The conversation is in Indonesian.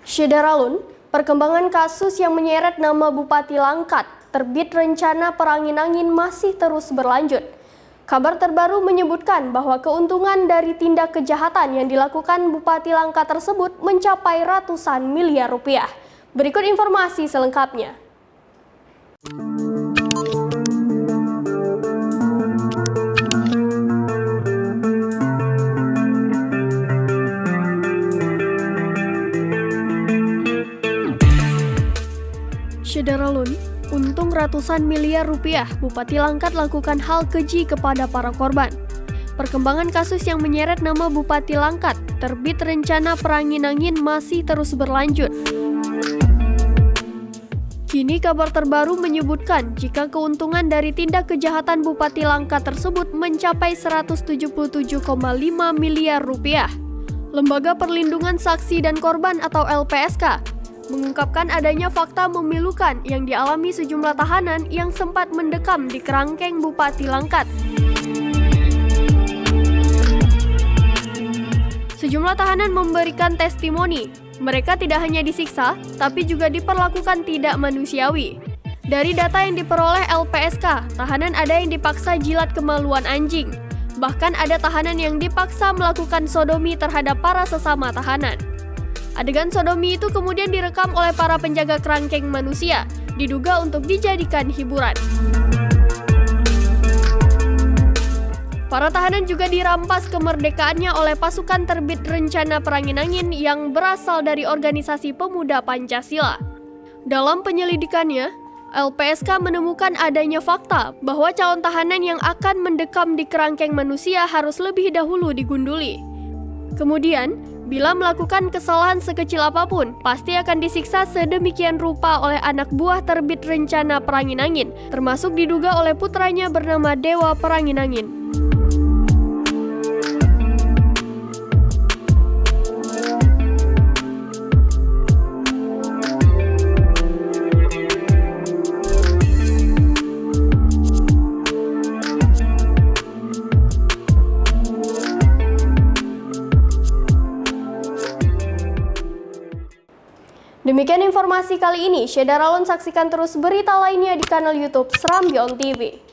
Syederalun, perkembangan kasus yang menyeret nama Bupati Langkat, terbit rencana perangin-angin masih terus berlanjut. Kabar terbaru menyebutkan bahwa keuntungan dari tindak kejahatan yang dilakukan Bupati Langkat tersebut mencapai ratusan miliar rupiah. Berikut informasi selengkapnya. Syederalun, untung ratusan miliar rupiah, Bupati Langkat lakukan hal keji kepada para korban. Perkembangan kasus yang menyeret nama Bupati Langkat, terbit rencana perangin-angin masih terus berlanjut. Kini kabar terbaru menyebutkan jika keuntungan dari tindak kejahatan Bupati Langkat tersebut mencapai 177,5 miliar rupiah. Lembaga Perlindungan Saksi dan Korban atau LPSK mengungkapkan adanya fakta memilukan yang dialami sejumlah tahanan yang sempat mendekam di kerangkeng Bupati Langkat. Sejumlah tahanan memberikan testimoni. Mereka tidak hanya disiksa, tapi juga diperlakukan tidak manusiawi. Dari data yang diperoleh LPSK, tahanan ada yang dipaksa jilat kemaluan anjing. Bahkan ada tahanan yang dipaksa melakukan sodomi terhadap para sesama tahanan. Adegan sodomi itu kemudian direkam oleh para penjaga kerangkeng manusia, diduga untuk dijadikan hiburan. Para tahanan juga dirampas kemerdekaannya oleh pasukan terbit rencana perangin-angin yang berasal dari organisasi pemuda Pancasila. Dalam penyelidikannya, LPSK menemukan adanya fakta bahwa calon tahanan yang akan mendekam di kerangkeng manusia harus lebih dahulu digunduli. Kemudian, bila melakukan kesalahan sekecil apapun, pasti akan disiksa sedemikian rupa oleh anak buah terbit rencana perangin-angin, termasuk diduga oleh putranya bernama Dewa Perangin-angin. Demikian informasi kali ini. Syederalun, saksikan terus berita lainnya di kanal YouTube Serambi On TV.